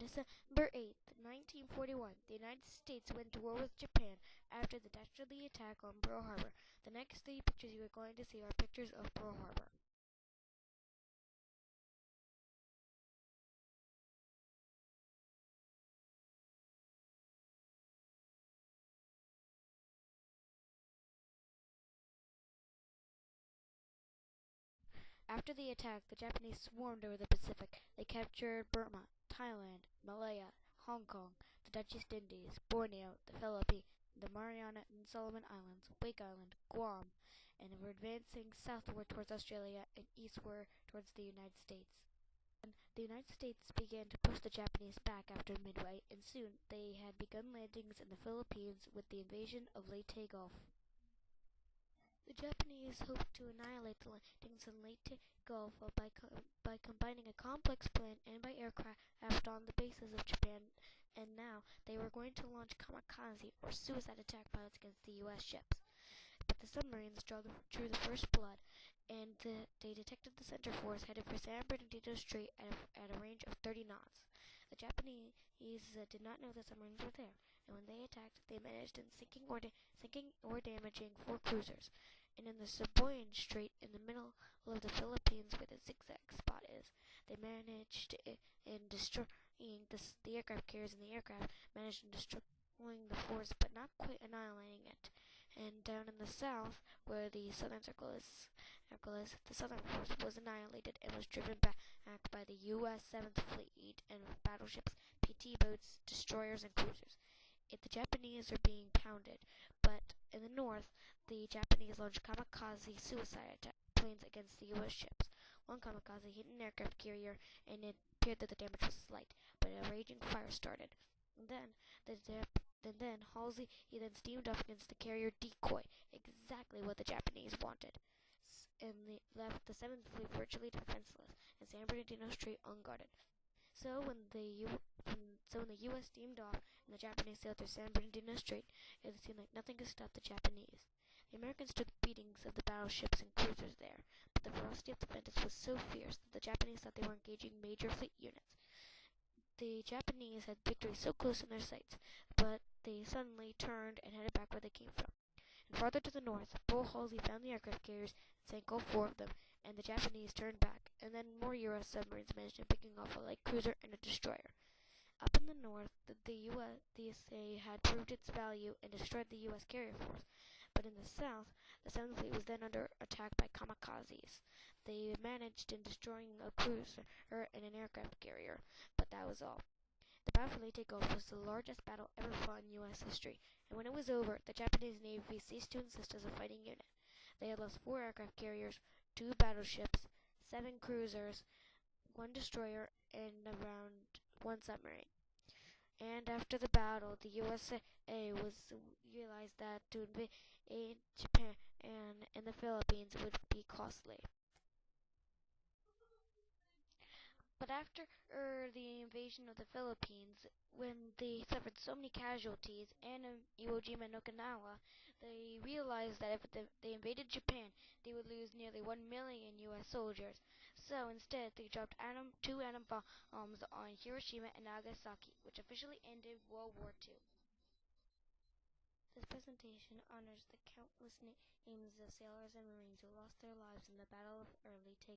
December 8th, 1941, the United States went to war with Japan after the dastardly attack on Pearl Harbor. The next three pictures you are going to see are pictures of Pearl Harbor. After the attack, the Japanese swarmed over the Pacific. They captured Burma, Thailand, Malaya, Hong Kong, the Dutch East Indies, Borneo, the Philippines, the Mariana and Solomon Islands, Wake Island, Guam, and were advancing southward towards Australia and eastward towards the United States. The United States began to push the Japanese back after Midway, and soon they had begun landings in the Philippines with the invasion of Letye Gulf. The Japanese hoped to annihilate the landings in Letye Gulf by combining a complex plan and by aircraft on the bases of Japan, and now they were going to launch kamikaze or suicide attack pilots against the U.S. ships. But the submarines drew the first blood, and they detected the center force headed for San Bernardino Strait at a range of 30 knots. The Japanese did not know the submarines were there, and when they attacked, they managed in sinking or damaging 4 cruisers. And in the Sibuyan Strait, in the middle of the Philippines where the zigzag spot is, they managed in destroying the aircraft carriers, and the aircraft managed in destroying the force, but not quite annihilating it. And down in the south, where the southern circle is, the southern force was annihilated and was driven back by the U.S. 7th Fleet and battleships, PT boats, destroyers, and cruisers. The Japanese are being pounded, but in the north, the Japanese launched kamikaze suicide attack planes against the U.S. ships. One kamikaze hit an aircraft carrier, and it appeared that the damage was slight, but a raging fire started. And then Halsey steamed up against the carrier decoy, exactly what the Japanese wanted, and left the 7th Fleet virtually defenseless and San Bernardino Strait unguarded. So when the U.S. steamed off and the Japanese sailed through San Bernardino Strait, it seemed like nothing could stop the Japanese. The Americans took beatings of the battleships and cruisers there, but the ferocity of the defenders was so fierce that the Japanese thought they were engaging major fleet units. The Japanese had victory so close in their sights, but they suddenly turned and headed back where they came from. And farther to the north, Bull Halsey found the aircraft carriers and sank all 4 of them, and the Japanese turned back, and then more U.S. submarines managed in picking off a light cruiser and a destroyer. Up in the north, the USA had proved its value and destroyed the U.S. carrier force, but in the south, the 7th Fleet was then under attack by kamikazes. They managed in destroying a cruiser and an aircraft carrier, but that was all. The battle for Letye Gulf was the largest battle ever fought in U.S. history, and when it was over, the Japanese Navy ceased to exist as a fighting unit. They had lost 4 aircraft carriers, 2 battleships, 7 cruisers, 1 destroyer, and around 1 submarine. And after the battle, the USA realized that to invade Japan and the Philippines would be costly. But after the invasion of the Philippines, when they suffered so many casualties, and in Iwo Jima and Okinawa, they realized that if they invaded Japan, they would lose nearly 1 million U.S. soldiers. So instead, they dropped 2 atom bombs on Hiroshima and Nagasaki, which officially ended World War II. This presentation honors the countless names of sailors and Marines who lost their lives in the Battle of Letye